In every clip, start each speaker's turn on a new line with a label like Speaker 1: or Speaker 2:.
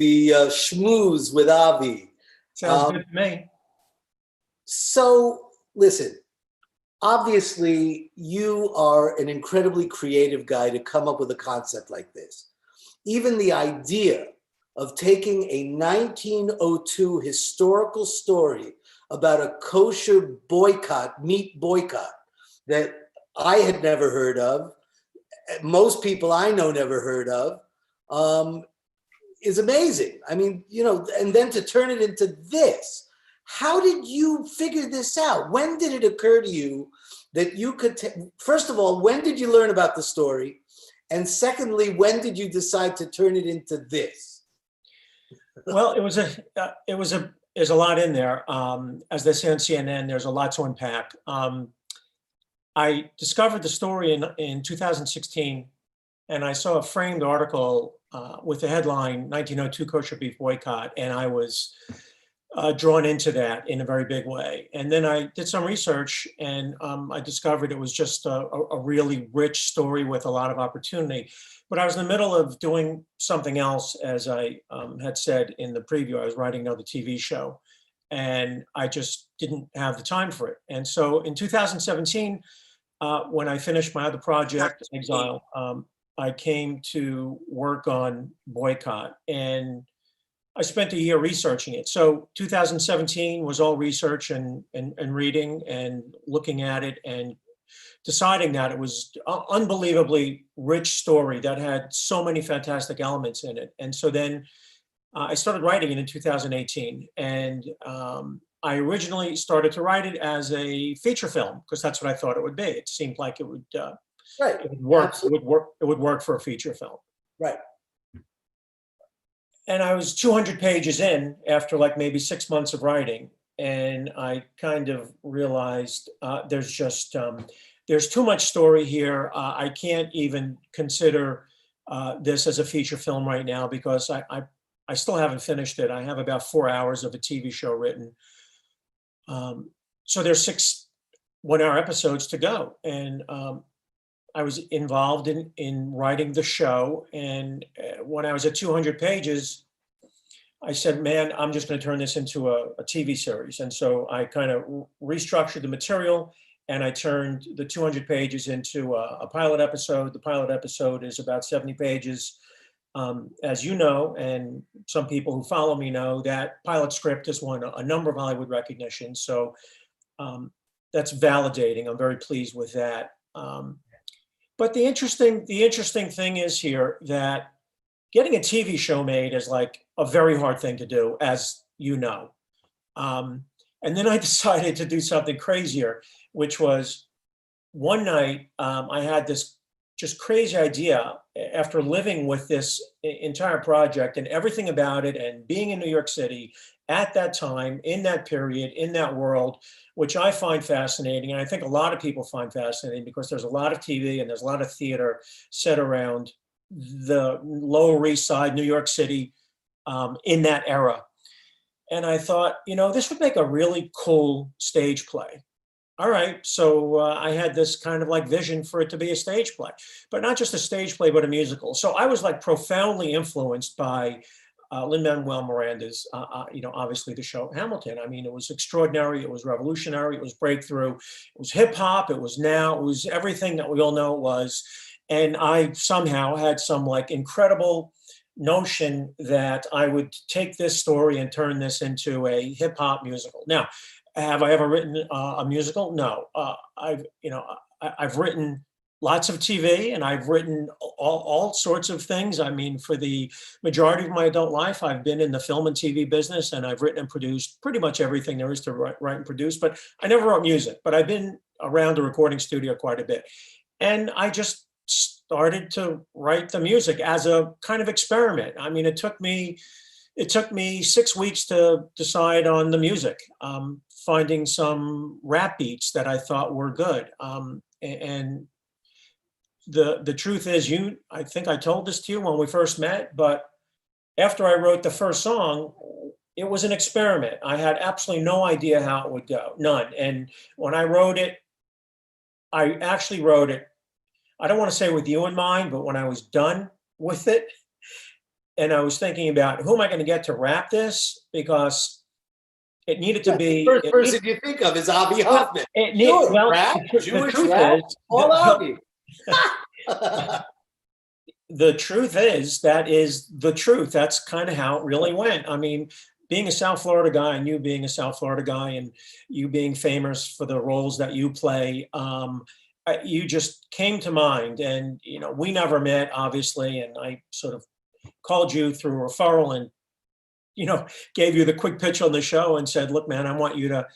Speaker 1: the Schmooze with Avi.
Speaker 2: Sounds good to me.
Speaker 1: So listen, obviously you are an incredibly creative guy to come up with a concept like this. Even the idea of taking a 1902 historical story about a kosher boycott, meat boycott, that I had never heard of, most people I know never heard of, is amazing. I mean, you know, and then to turn it into this. How did you figure this out? When did it occur to you that you could, first of all, when did you learn about the story? And secondly, when did you decide to turn it into this?
Speaker 2: Well, there's a lot in there. As they say on CNN, there's a lot to unpack. I discovered the story in 2016, and I saw a framed article with the headline 1902 Kosher Beef Boycott, and I was drawn into that in a very big way. And then I did some research, and I discovered it was just a really rich story with a lot of opportunity. But I was in the middle of doing something else, as I had said in the preview. I was writing another TV show, and I just didn't have the time for it. And so in 2017, when I finished my other project, Exile, I came to work on Boycott, and I spent a year researching it. So 2017 was all research and reading and looking at it and deciding that it was an unbelievably rich story that had so many fantastic elements in it. And so then I started writing it in 2018. And I originally started to write it as a feature film because that's what I thought it would be. It seemed like it would,
Speaker 1: Right.
Speaker 2: it would work.
Speaker 1: Absolutely.
Speaker 2: It would work for a feature film.
Speaker 1: Right.
Speaker 2: And I was 200 pages in after like maybe 6 months of writing. And I kind of realized there's too much story here. I can't even consider this as a feature film right now because I still haven't finished it. I have about 4 hours of a TV show written. So there's 6 one-hour episodes to go. And I was involved in writing the show. And when I was at 200 pages, I said, man, I'm just going to turn this into a TV series. And so I kind of restructured the material, and I turned the 200 pages into a pilot episode. The pilot episode is about 70 pages. As you know, and some people who follow me know, that pilot script has won a number of Hollywood recognitions. So that's validating. I'm very pleased with that. But the interesting thing is here that getting a TV show made is like a very hard thing to do, as you know. And then I decided to do something crazier, which was one night I had this just crazy idea after living with this entire project and everything about it and being in New York City at that time, in that period, in that world, which I find fascinating. And I think a lot of people find fascinating because there's a lot of TV and there's a lot of theater set around the Lower East Side, New York City, in that era. And I thought, you know, this would make a really cool stage play. All right, so I had this kind of like vision for it to be a stage play, but not just a stage play, but a musical. So I was like profoundly influenced by Lin-Manuel Miranda's, obviously the show Hamilton. I mean, it was extraordinary. It was revolutionary. It was breakthrough. It was hip hop. It was now. It was everything that we all know it was. And I somehow had some like incredible notion that I would take this story and turn this into a hip hop musical. Now, have I ever written a musical? No. I've written lots of TV, and I've written all sorts of things. I mean, for the majority of my adult life, I've been in the film and TV business, and I've written and produced pretty much everything there is to write and produce, but I never wrote music, but I've been around the recording studio quite a bit. And I just started to write the music as a kind of experiment. I mean, it took me 6 weeks to decide on the music, finding some rap beats that I thought were good. And the truth is, I think I told this to you when we first met, but after I wrote the first song, it was an experiment. I had absolutely no idea how it would go, none. And when I wrote it, I actually wrote it, I don't want to say with you in mind, but when I was done with it, and I was thinking about who am I going to get to rap this, because it needed to
Speaker 1: Yeah, the
Speaker 2: be.
Speaker 1: first person you think of is Avi Hoffman.
Speaker 2: Well,
Speaker 1: Sure, rap,
Speaker 2: the
Speaker 1: Jewish
Speaker 2: truth
Speaker 1: rap,
Speaker 2: is,
Speaker 1: all Avi.
Speaker 2: the truth is, that is the truth. That's kind of how it really went. I mean, being a South Florida guy, and you being a South Florida guy, and you being famous for the roles that you play, you just came to mind. And, we never met, obviously, and I sort of called you through referral and, gave you the quick pitch on the show and said, look, man, I want to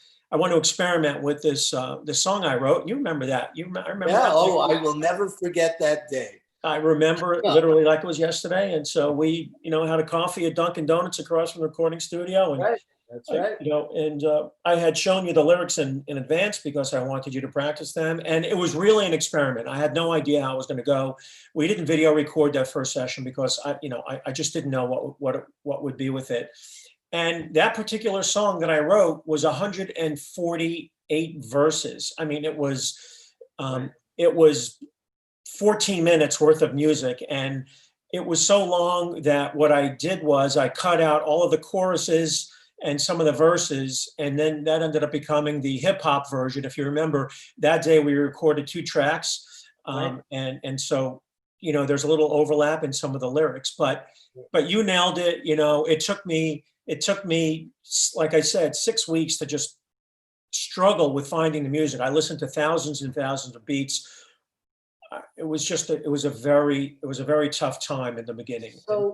Speaker 2: experiment with this song I wrote. You remember that? I remember
Speaker 1: Yeah,
Speaker 2: that.
Speaker 1: oh, I will never forget that day.
Speaker 2: I remember it literally like it was yesterday. And so we, had a coffee at Dunkin' Donuts across from the recording studio. And
Speaker 1: Right, that's right.
Speaker 2: I had shown you the lyrics in advance because I wanted you to practice them. And it was really an experiment. I had no idea how it was going to go. We didn't video record that first session because I just didn't know what would be with it. And that particular song that I wrote was 148 verses. I mean, it was 14 minutes worth of music. And it was so long that what I did was I cut out all of the choruses and some of the verses. And then that ended up becoming the hip hop version. If you remember, that day we recorded 2 tracks.
Speaker 1: Right.
Speaker 2: And so, there's a little overlap in some of the lyrics, but you nailed it. It took me, like I said, 6 weeks to just struggle with finding the music. I listened to thousands and thousands of beats. It was a very tough time in the beginning.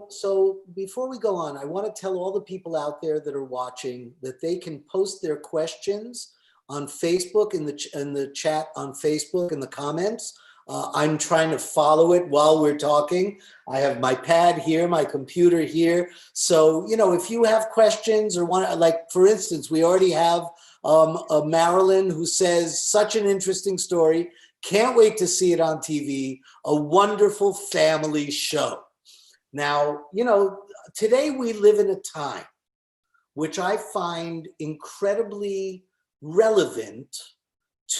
Speaker 1: So before we go on, I want to tell all the people out there that are watching that they can post their questions on Facebook, in the chat on Facebook, in the comments. I'm trying to follow it while we're talking. I have my pad here, my computer here. So, if you have questions or like, for instance, we already have a Marilyn who says, such an interesting story. Can't wait to see it on TV. A wonderful family show. Now, today we live in a time which I find incredibly relevant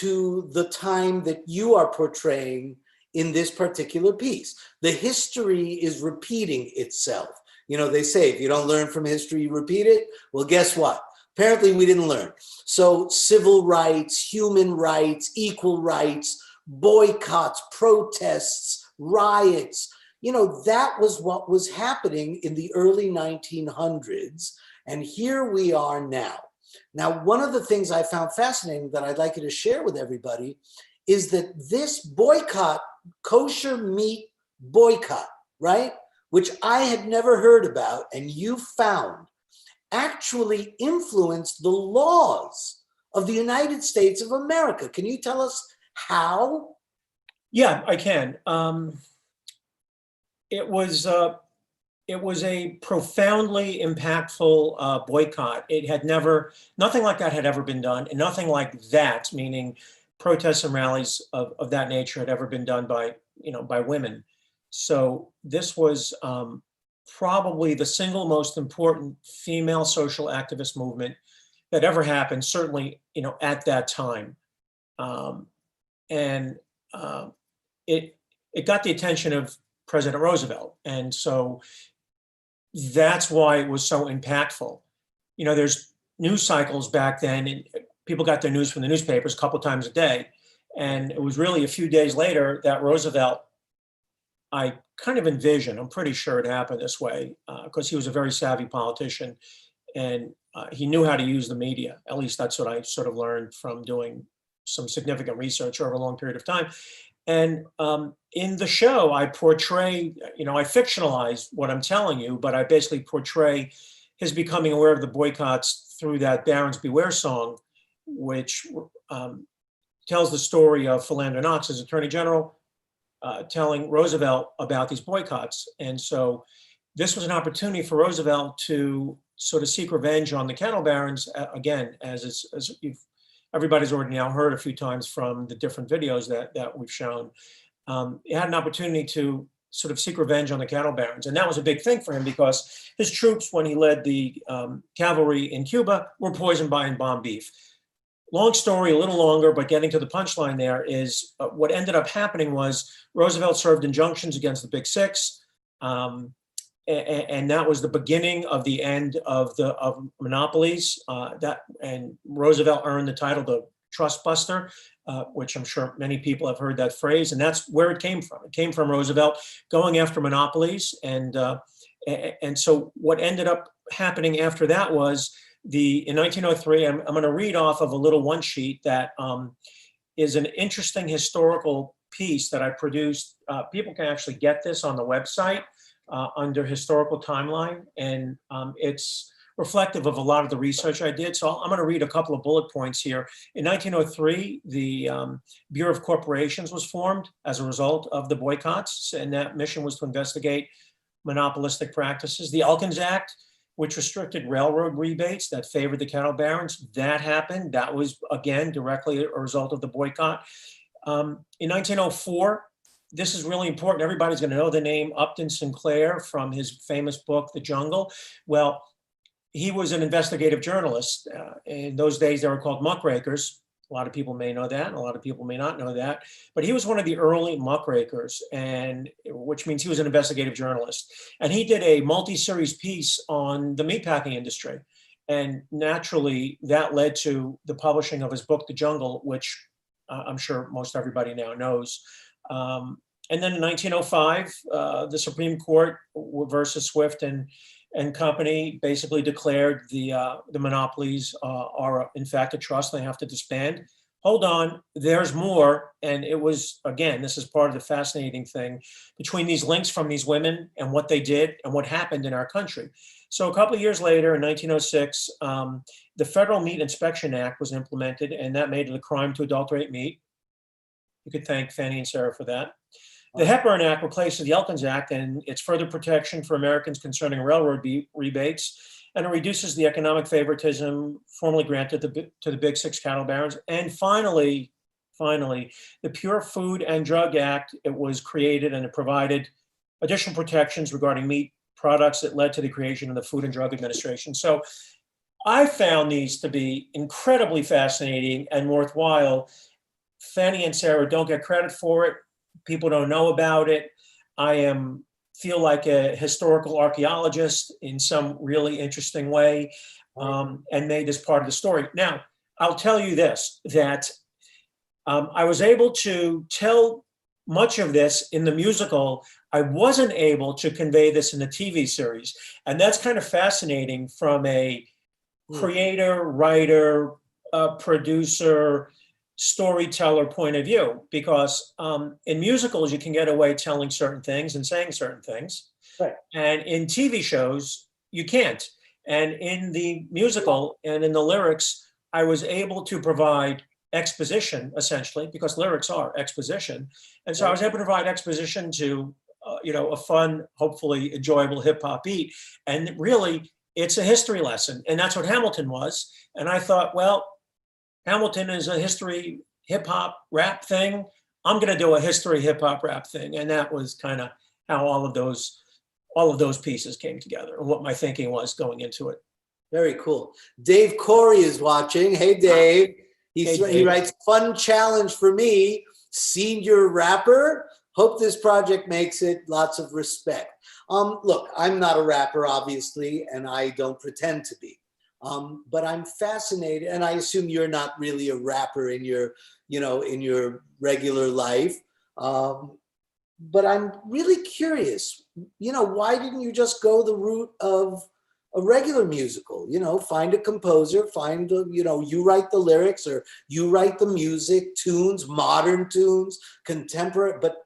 Speaker 1: to the time that you are portraying in this particular piece. The history is repeating itself. They say, if you don't learn from history, you repeat it. Well, guess what? Apparently we didn't learn. So civil rights, human rights, equal rights, boycotts, protests, riots, that was what was happening in the early 1900s. And here we are now. Now, one of the things I found fascinating that I'd like you to share with everybody is that this boycott, kosher meat boycott, right, which I had never heard about and you found, actually influenced the laws of the United States of America. Can you tell us how?
Speaker 2: Yeah, I can. It was a profoundly impactful boycott. Nothing like that had ever been done, and nothing like that, meaning protests and rallies of that nature, had ever been done by women. So this was probably the single most important female social activist movement that ever happened, certainly, at that time. It got the attention of President Roosevelt. And so that's why it was so impactful. There's news cycles back then, and people got their news from the newspapers a couple of times a day. And it was really a few days later that Roosevelt, I kind of envision, I'm pretty sure it happened this way, because he was a very savvy politician and he knew how to use the media. At least that's what I sort of learned from doing some significant research over a long period of time. And in the show, I portray, I fictionalize what I'm telling you, but I basically portray his becoming aware of the boycotts through that Barons Beware song, which tells the story of Philander Knox as Attorney General, telling Roosevelt about these boycotts. And so this was an opportunity for Roosevelt to sort of seek revenge on the cattle barons, again, as everybody's already now heard a few times from the different videos that we've shown. He had an opportunity to sort of seek revenge on the cattle barons. And that was a big thing for him because his troops, when he led the cavalry in Cuba, were poisoned by embalmed beef. Long story, a little longer, but getting to the punchline there is what ended up happening was Roosevelt served injunctions against the Big Six. and that was the beginning of the end of monopolies. And Roosevelt earned the title the Trust Buster, which I'm sure many people have heard that phrase, and that's where it came from. It came from Roosevelt going after monopolies, and so what ended up happening after that was in 1903. I'm going to read off of a little one sheet that is an interesting historical piece that I produced. People can actually get this on the website under historical timeline, and it's reflective of a lot of the research I did. So I'm going to read a couple of bullet points here. In 1903, the Bureau of Corporations was formed as a result of the boycotts, and that mission was to investigate monopolistic practices. The Elkins Act, which restricted railroad rebates that favored the cattle barons, that happened. That was, again, directly a result of the boycott. In 1904, this is really important. Everybody's going to know the name Upton Sinclair from his famous book, The Jungle. Well, he was an investigative journalist. In those days, they were called muckrakers. A lot of people may know that, and a lot of people may not know that. But he was one of the early muckrakers, which means he was an investigative journalist. And he did a multi-series piece on the meatpacking industry. And naturally, that led to the publishing of his book, The Jungle, which I'm sure most everybody now knows. And then in 1905, the Supreme Court versus Swift and Company basically declared the monopolies are in fact a trust. They have to disband. Hold on, there's more. And it was, again, this is part of the fascinating thing between these links from these women and what they did and what happened in our country. So a couple of years later, in 1906, the Federal Meat Inspection Act was implemented, and that made it a crime to adulterate meat. You could thank Fannie and Sarah for that. The Hepburn Act replaces the Elkins Act, and it's further protection for Americans concerning railroad rebates, and it reduces the economic favoritism formerly granted to the Big Six cattle barons. And finally, the Pure Food and Drug Act, it was created, and it provided additional protections regarding meat products that led to the creation of the Food and Drug Administration. So I found these to be incredibly fascinating and worthwhile. Fannie and Sarah don't get credit for it. People don't know about it. I feel like a historical archaeologist in some really interesting way, and made this part of the story. Now, I'll tell you this, that I was able to tell much of this in the musical. I wasn't able to convey this in the TV series. And that's kind of fascinating from a creator, writer, producer, storyteller point of view, because in musicals, you can get away telling certain things and saying certain things.
Speaker 1: Right.
Speaker 2: And in TV shows, you can't. And in the musical and in the lyrics, I was able to provide exposition, essentially, because lyrics are exposition. And so I was able to provide exposition to, a fun, hopefully enjoyable hip hop beat. And really, it's a history lesson. And that's what Hamilton was. And I thought, well, Hamilton is a history hip hop rap thing. I'm going to do a history hip hop rap thing. And that was kind of how all of those pieces came together and what my thinking was going into it.
Speaker 1: Very cool. Dave Corey is watching. Hey, Dave. He writes, fun challenge for me, senior rapper. Hope this project makes it. Lots of respect. Look, I'm not a rapper, obviously, and I don't pretend to be. But I'm fascinated, and I assume you're not really a rapper in your regular life. But I'm really curious, why didn't you just go the route of a regular musical? Find a composer, you write the lyrics or you write the music, tunes, modern tunes, contemporary, but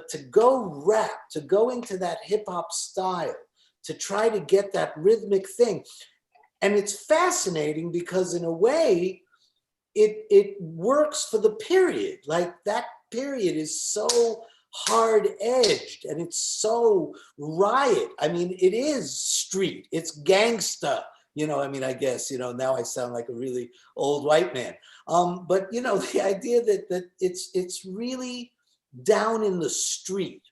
Speaker 1: to go rap, to go into that hip hop style, to try to get that rhythmic thing. And it's fascinating because in a way, it works for the period. Like that period is so hard-edged and it's so riot. I mean, it is street, it's gangsta. I guess, now I sound like a really old white man. But the idea that it's really down in the street.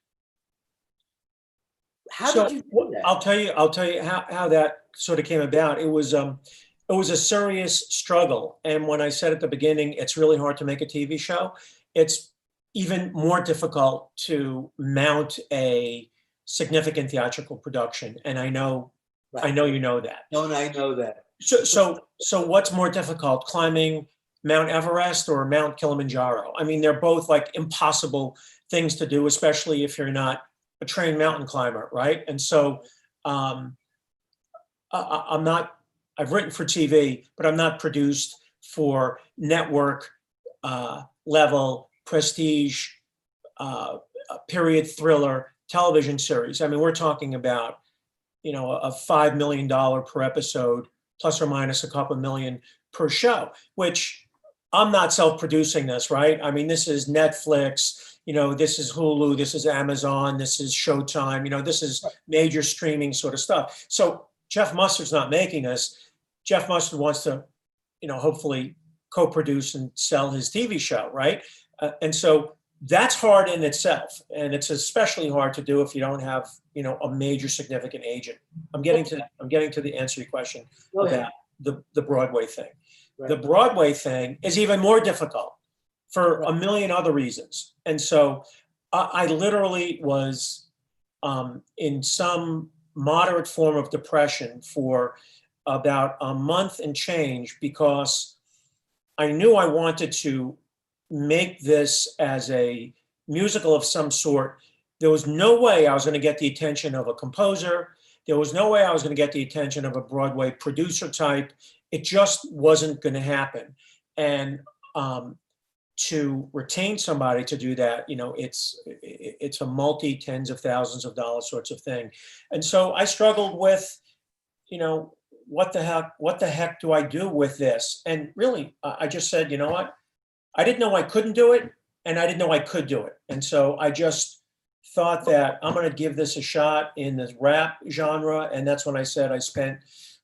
Speaker 1: How did you do that?
Speaker 2: I'll tell you how that sort of came about. It was a serious struggle. And when I said at the beginning, it's really hard to make a TV show, it's even more difficult to mount a significant theatrical production, and I know
Speaker 1: Right.
Speaker 2: you know that.
Speaker 1: Don't I know that?
Speaker 2: So what's more difficult, climbing Mount Everest or Mount Kilimanjaro? I mean, they're both like impossible things to do, especially if you're not a trained mountain climber, right? And so I'm not, I've written for TV, but I'm not produced for network level prestige period thriller television series. I mean, we're talking about, you know, a $5 million per episode, plus or minus a couple million per show, which I'm not self-producing this, right? I mean, this is Netflix, you know, this is Hulu, this is Amazon, this is Showtime, you know, this is major streaming sort of stuff. So Jeff Mustard's not making this. Jeff Mustard wants to, you know, hopefully co-produce and sell his TV show, right? And so that's hard in itself, and it's especially hard to do if you don't have, you know, a major significant agent. I'm getting to the answer to your question about the Broadway thing. Right. The Broadway thing is even more difficult for a million other reasons, and so I literally was in some moderate form of depression for about a month and change, because I knew I wanted to make this as a musical of some sort. There was no way I was going to get the attention of a composer. There was no way I was going to get the attention of a Broadway producer type. It just wasn't going to happen. And to retain somebody to do that, you know, it's a multi tens of thousands of dollars sorts of thing. And so I struggled with, you know, what the heck do I do with this? And really, I just said, you know what? I didn't know I couldn't do it, and I didn't know I could do it. And so I just thought that I'm going to give this a shot in the rap genre. And that's when I said I spent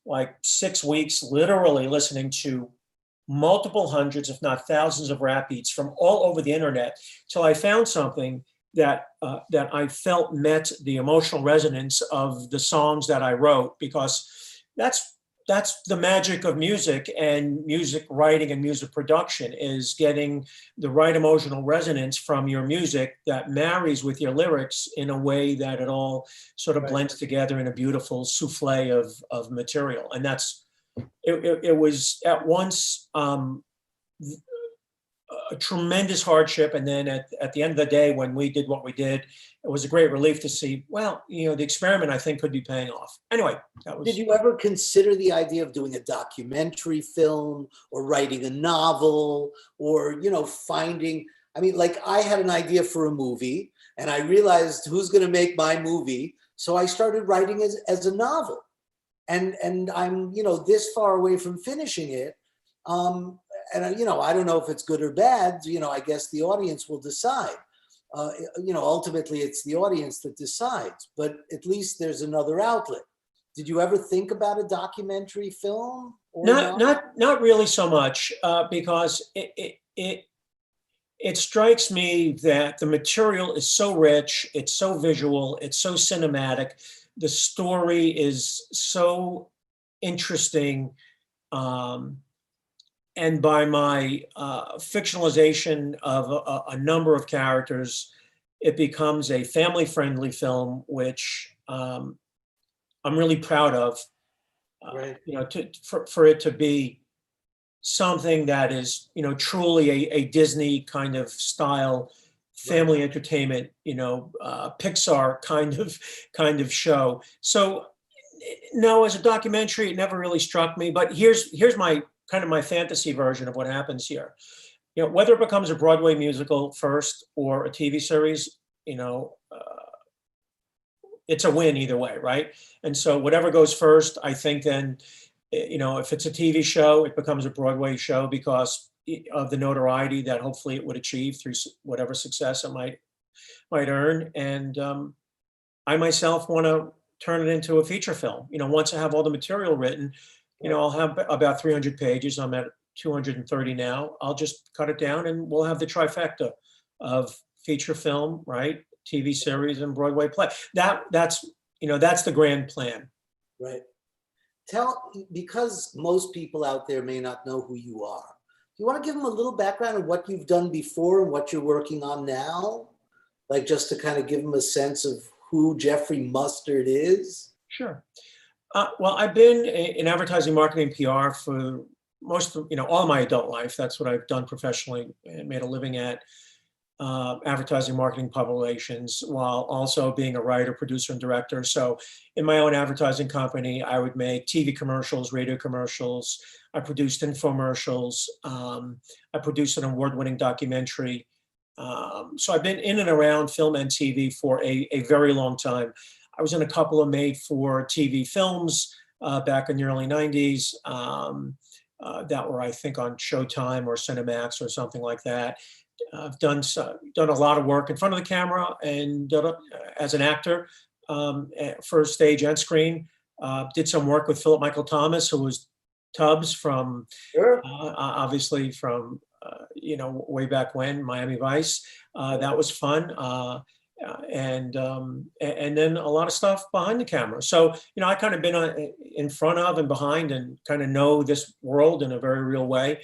Speaker 2: like 6 weeks literally listening to multiple hundreds, if not thousands, of rap beats from all over the internet, till I found something that I felt met the emotional resonance of the songs that I wrote, because that's the magic of music and music writing and music production, is getting the right emotional resonance from your music that marries with your lyrics in a way that it all sort of blends together in a beautiful souffle of material. And that's, it was at once a tremendous hardship. And then at the end of the day, when we did what we did, it was a great relief to see, well, you know, the experiment, I think, could be paying off. Anyway, that was.
Speaker 1: Did you ever consider the idea of doing a documentary film or writing a novel, or, you know, finding, I mean, like, I had an idea for a movie and I realized who's going to make my movie. So I started writing as a novel, and I'm, you know, this far away from finishing it. And, you know, I don't know if it's good or bad, you know, I guess the audience will decide. You know, ultimately it's the audience that decides, but at least there's another outlet. Did you ever think about a documentary film? Or
Speaker 2: not really so much, because it strikes me that the material is so rich, it's so visual, it's so cinematic, the story is so interesting. And by my fictionalization of a number of characters, it becomes a family-friendly film, which I'm really proud of. You know, for it to be something that is, you know, truly a Disney kind of style family entertainment, you know, Pixar kind of show. So no, as a documentary, it never really struck me. But here's my kind of my fantasy version of what happens here. You know, whether it becomes a Broadway musical first or a TV series, you know, it's a win either way, right? And so whatever goes first, I think then, you know, if it's a TV show, it becomes a Broadway show because of the notoriety that hopefully it would achieve through whatever success it might earn. And I myself want to turn it into a feature film. You know, once I have all the material written, you know, I'll have about 300 pages. I'm at 230 now. I'll just cut it down and we'll have the trifecta of feature film, right? TV series and Broadway play. That's, you know, that's the grand plan.
Speaker 1: Right. Because most people out there may not know who you are, you want to give them a little background of what you've done before and what you're working on now? Like, just to kind of give them a sense of who Jeffrey Mustard is?
Speaker 2: Sure. Well, I've been in advertising, marketing, PR for most of, all my adult life. That's what I've done professionally and made a living at. Advertising, marketing, public relations, while also being a writer, producer, and director. So in my own advertising company, I would make TV commercials, radio commercials. I produced infomercials. I produced an award-winning documentary. So I've been in and around film and TV for a very long time. I was in a couple of made-for-TV films back in the early 90s that were, I think, on Showtime or Cinemax or something like that. I've done a lot of work in front of the camera and as an actor for stage and screen. Did some work with Philip Michael Thomas, who was Tubbs from,
Speaker 1: Sure.
Speaker 2: obviously from, way back when, Miami Vice. That was fun. And then a lot of stuff behind the camera. So, I kind of been in front of and behind and kind of know this world in a very real way.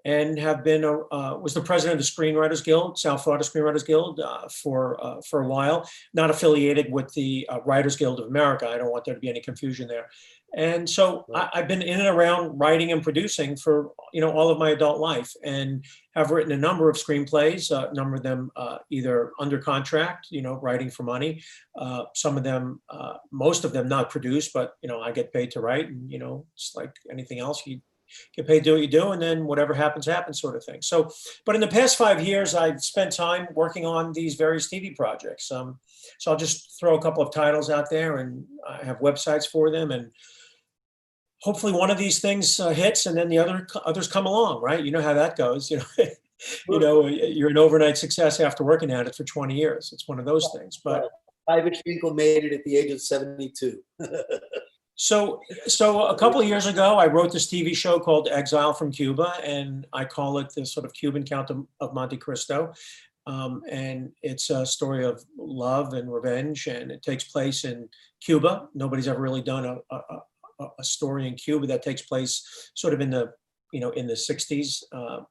Speaker 2: And have been was the president of the Screenwriters Guild, South Florida Screenwriters Guild, for a while. Not affiliated with the Writers Guild of America. I don't want there to be any confusion there. And so I've been in and around writing and producing for all of my adult life, and have written a number of screenplays. A number of them either under contract, writing for money. Some of them, most of them not produced, but I get paid to write, and it's like anything else. You get paid to do what you do, and then whatever happens, happens, sort of thing. So, but in the past 5 years, I've spent time working on these various TV projects. So I'll just throw a couple of titles out there, and I have websites for them, and hopefully one of these things hits, and then the others come along, right? You know how that goes. You're an overnight success after working at it for 20 years. It's one of those things. But
Speaker 1: Private Finkel made it at the age of 72.
Speaker 2: So a couple of years ago, I wrote this TV show called Exile from Cuba, and I call it the sort of Cuban Count of Monte Cristo. And it's a story of love and revenge, and it takes place in Cuba. Nobody's ever really done a story in Cuba that takes place sort of in the 60s, the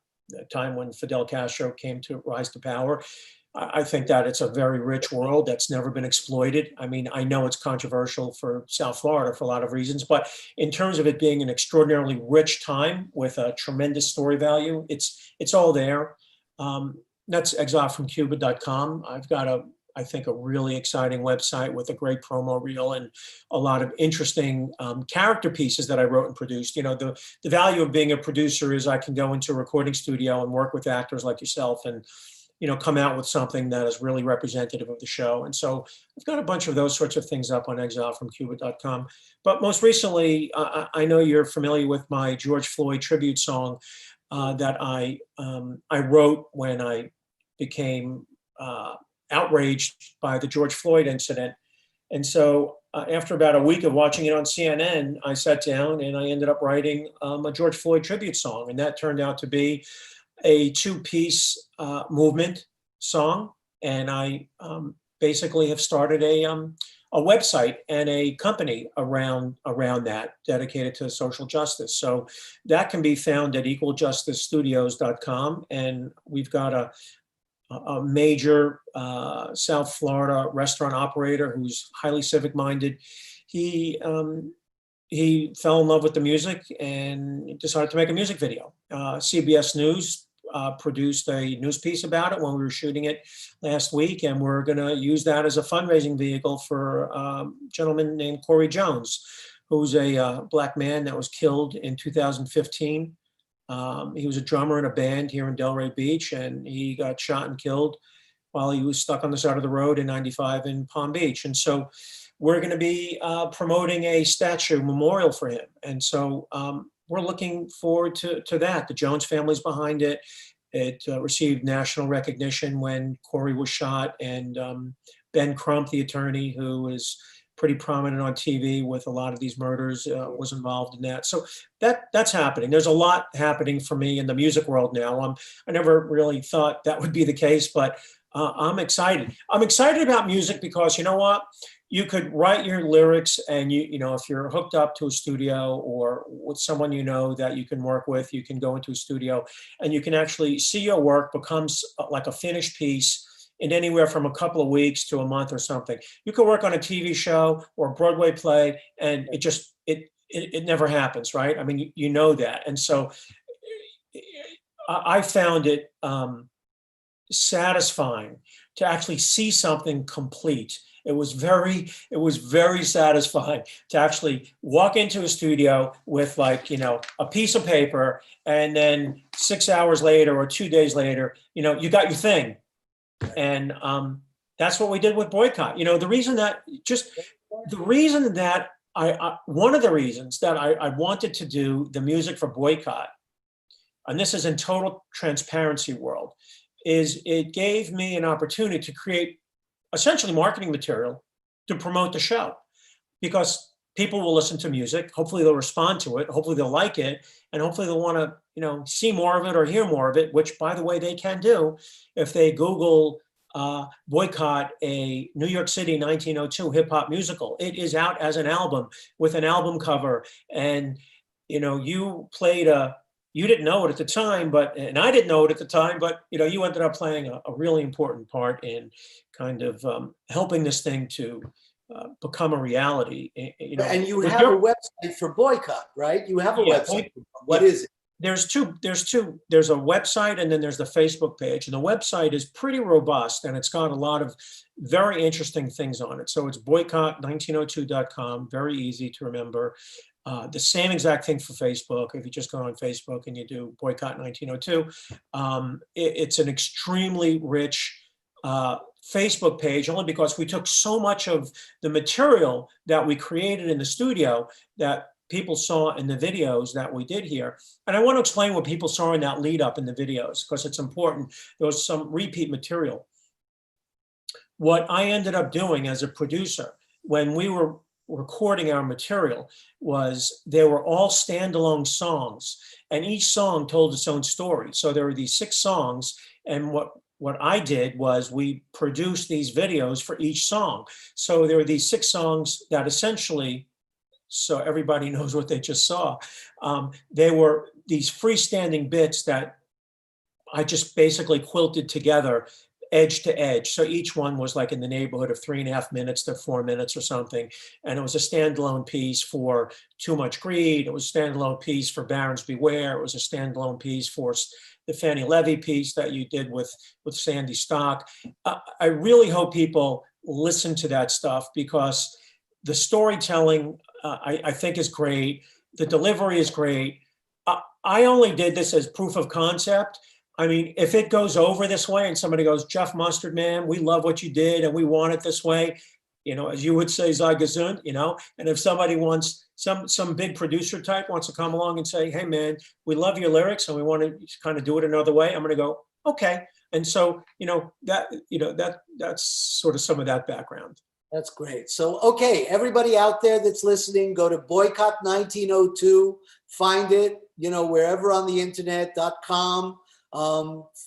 Speaker 2: time when Fidel Castro came to rise to power. I think that it's a very rich world that's never been exploited. I mean, I know it's controversial for South Florida for a lot of reasons, but in terms of it being an extraordinarily rich time with a tremendous story value, it's all there. That's exilefromcuba.com. I've got I think a really exciting website with a great promo reel and a lot of interesting character pieces that I wrote and produced. The value of being a producer is I can go into a recording studio and work with actors like yourself and come out with something that is really representative of the show. And so I've got a bunch of those sorts of things up on exilefromcuba.com. But most recently, I know you're familiar with my George Floyd tribute song that I wrote when I became outraged by the George Floyd incident. And so after about a week of watching it on CNN, I sat down and I ended up writing a George Floyd tribute song. And that turned out to be a 2-piece movement song, and I basically have started a website and a company around that dedicated to social justice. So that can be found at equaljusticestudios.com, and we've got a major South Florida restaurant operator who's highly civic-minded. He fell in love with the music and decided to make a music video. CBS News produced a news piece about it when we were shooting it last week, and we're going to use that as a fundraising vehicle for a gentleman named Corey Jones, who's a Black man that was killed in 2015. He was a drummer in a band here in Delray Beach, and he got shot and killed while he was stuck on the side of the road in 95 in Palm Beach. And so we're going to be promoting a statue memorial for him. And so we're looking forward to that. The Jones family's behind it. It received national recognition when Corey was shot, and Ben Crump, the attorney who is pretty prominent on TV with a lot of these murders, was involved in that. So that's happening. There's a lot happening for me in the music world now. I never really thought that would be the case, but I'm excited. I'm excited about music because you know what? You could write your lyrics, and if you're hooked up to a studio or with someone that you can work with, you can go into a studio and you can actually see your work becomes like a finished piece in anywhere from a couple of weeks to a month or something. You could work on a TV show or a Broadway play, and it never happens, right? I mean, you know that. And so I found it satisfying to actually see something complete. It was very satisfying to actually walk into a studio with, like, a piece of paper, and then 6 hours later or 2 days later, you got your thing. And that's what we did with Boycott. The reason that one of the reasons that I wanted to do the music for Boycott, and this is in total transparency world, is it gave me an opportunity to create essentially marketing material to promote the show, because people will listen to music. Hopefully they'll respond to it. Hopefully they'll like it. And hopefully they'll want to, see more of it or hear more of it, which, by the way, they can do if they Google Boycott, a New York City 1902 hip hop musical. It is out as an album with an album cover. And, you didn't know it at the time, and I didn't know it at the time, but, you ended up playing a really important part in kind of helping this thing to become a reality.
Speaker 1: And you have a website for Boycott, right? You have a website. What is it?
Speaker 2: There's two. There's a website, and then there's the Facebook page. And the website is pretty robust, and it's got a lot of very interesting things on it. So it's boycott1902.com, very easy to remember. The same exact thing for Facebook. If you just go on Facebook and you do Boycott 1902, it's an extremely rich Facebook page, only because we took so much of the material that we created in the studio that people saw in the videos that we did here. And I want to explain what people saw in that lead up in the videos, because it's important. There was some repeat material. What I ended up doing as a producer when we were recording our material was they were all standalone songs, and each song told its own story. So there were these 6 songs, and what I did was we produced these videos for each song. So there were these 6 songs that essentially, so everybody knows what they just saw, they were these freestanding bits that I just basically quilted together edge to edge. So each one was like in the neighborhood of 3.5 minutes to 4 minutes or something. And it was a standalone piece for Too Much Greed. It was a standalone piece for Barons Beware. It was a standalone piece for the Fannie Levy piece that you did with Sandy Stock. I really hope people listen to that stuff, because the storytelling, I think, is great. The delivery is great. I only did this as proof of concept. I mean, if it goes over this way and somebody goes, Jeff Mustard, man, we love what you did and we want it this way, as you would say, sei gesund, and if somebody wants, some big producer type wants to come along and say, hey, man, we love your lyrics and we want to kind of do it another way, I'm going to go, okay. And so, that's sort of some of that background.
Speaker 1: That's great. So, okay, everybody out there that's listening, go to Boycott 1902, find it, wherever on the internet.com.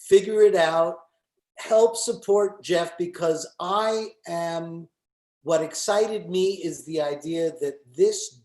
Speaker 1: Figure it out, help support Jeff, because what excited me is the idea that this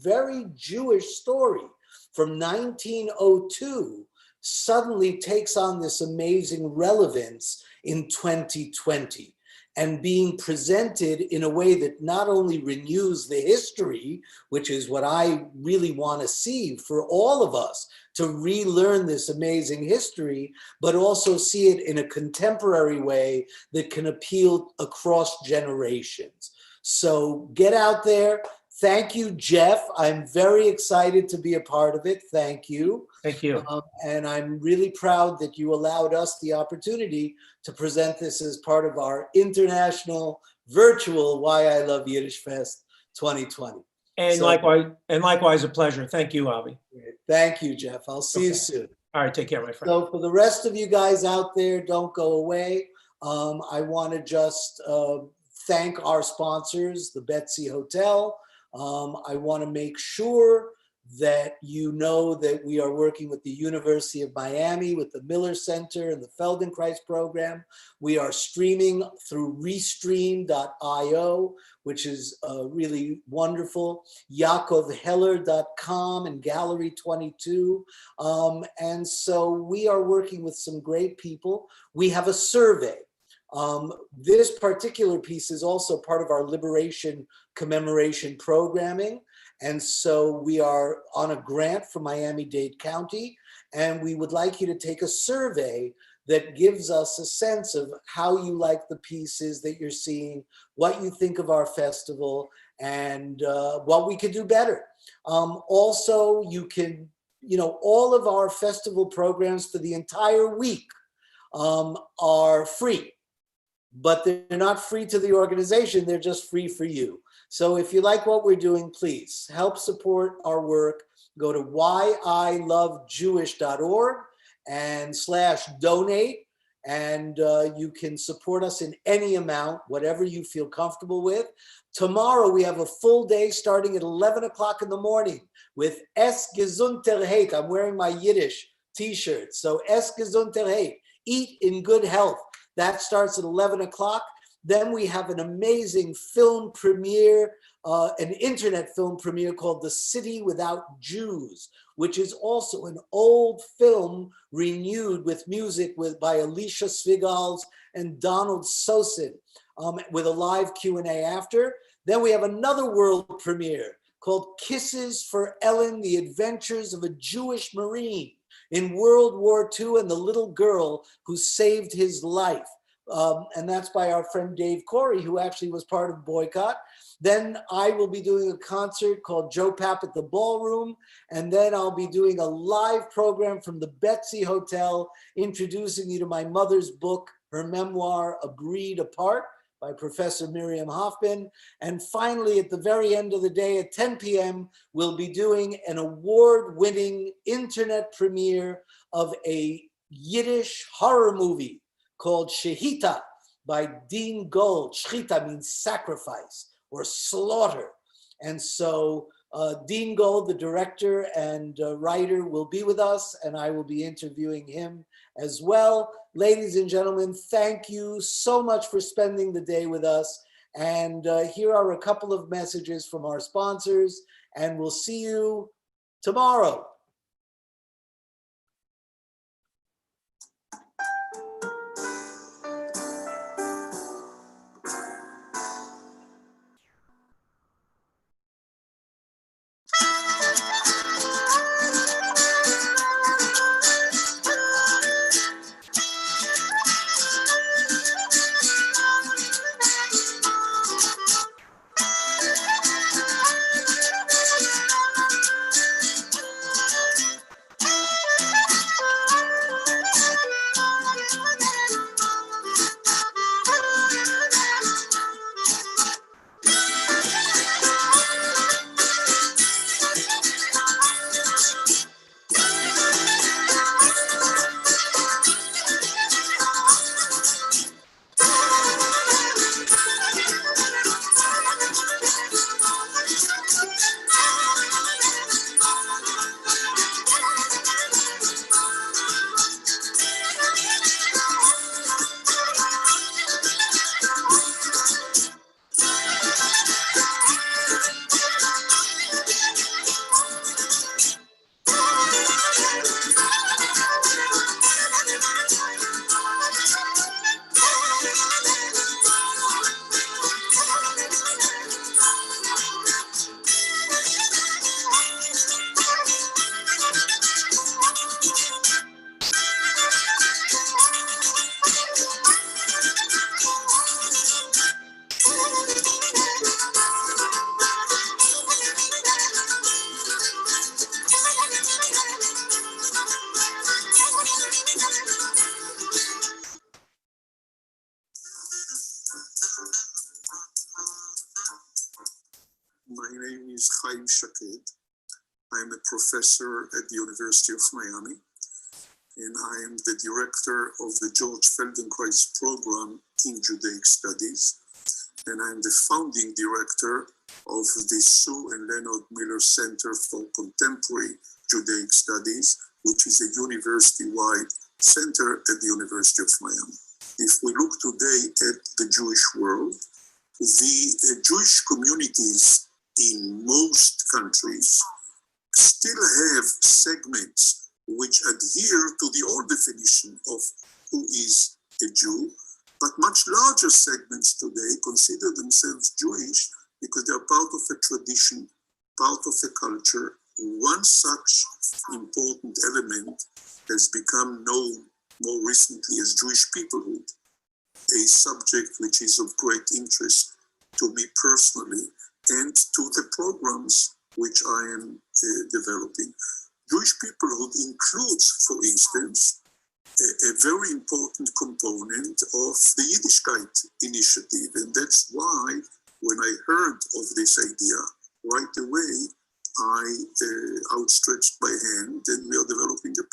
Speaker 1: very Jewish story from 1902 suddenly takes on this amazing relevance in 2020. And being presented in a way that not only renews the history, which is what I really want to see for all of us, to relearn this amazing history, but also see it in a contemporary way that can appeal across generations. So get out there. Thank you, Jeff. I'm very excited to be a part of it. Thank you.
Speaker 2: Thank you.
Speaker 1: And I'm really proud that you allowed us the opportunity to present this as part of our international virtual Why I Love Yiddish Fest 2020.
Speaker 2: And likewise, a pleasure. Thank you, Avi.
Speaker 1: Thank you, Jeff. I'll see you soon.
Speaker 2: All right, take care, my friend.
Speaker 1: So for the rest of you guys out there, don't go away. I want to just thank our sponsors, the Betsy Hotel. I want to make sure that you know that we are working with the University of Miami, with the Miller Center and the Feldenkrais program. We are streaming through restream.io, which is really wonderful, YaakovHeller.com and Gallery 22. And so we are working with some great people. We have a survey. This particular piece is also part of our Liberation Commemoration programming. And so we are on a grant from Miami-Dade County, and we would like you to take a survey that gives us a sense of how you like the pieces that you're seeing, what you think of our festival, and what we could do better. Also, you can, all of our festival programs for the entire week are free, but they're not free to the organization, they're just free for you. So if you like what we're doing, please help support our work. Go to whyilovejewish.org and /donate, and you can support us in any amount, whatever you feel comfortable with. Tomorrow we have a full day starting at 11 o'clock in the morning with Es Gesundheit. I'm wearing my Yiddish t-shirt. So Es Gesundheit, eat in good health. That starts at 11 o'clock. Then we have an amazing film premiere, an internet film premiere called The City Without Jews, which is also an old film renewed with music by Alicia Svigals and Donald Sosin, with a live Q&A after. Then we have another world premiere called Kisses for Ellen, The Adventures of a Jewish Marine in World War II and the little girl who saved his life. And that's by our friend Dave Corey, who actually was part of Boycott. Then I will be doing a concert called Joe Papp at the Ballroom. And then I'll be doing a live program from the Betsy Hotel, introducing you to my mother's book, her memoir, Agreed Apart, by Professor Miriam Hoffman. And finally, at the very end of the day at 10 p.m., we'll be doing an award-winning internet premiere of a Yiddish horror movie called Shehita by Dean Gold. Shechita means sacrifice or slaughter. And so Dean Gold, the director and writer, will be with us, and I will be interviewing him as well. Ladies and gentlemen, thank you so much for spending the day with us. And here are a couple of messages from our sponsors, and we'll see you tomorrow.
Speaker 3: My name is Yiddishkayt. I'm a professor at the University of Miami, and I am the director of the George Feldenkrais program in Judaic Studies, and I'm the founding director of the Sue and Leonard Miller Center for Contemporary Judaic Studies, which is a university-wide center at the University of Miami. If we look today at the Jewish world, the Jewish communities in most countries still have segments which adhere to the old definition of who is a Jew, But much larger segments today consider themselves Jewish because they are part of a tradition, part of a culture. One such important element has become known more recently as Jewish peoplehood, a subject which is of great interest to me personally and to the programs which I am developing. Jewish peoplehood includes, for instance, a very important component of the Yiddishkayt initiative. And that's why when I heard of this idea, right away, I outstretched my hand and we are developing a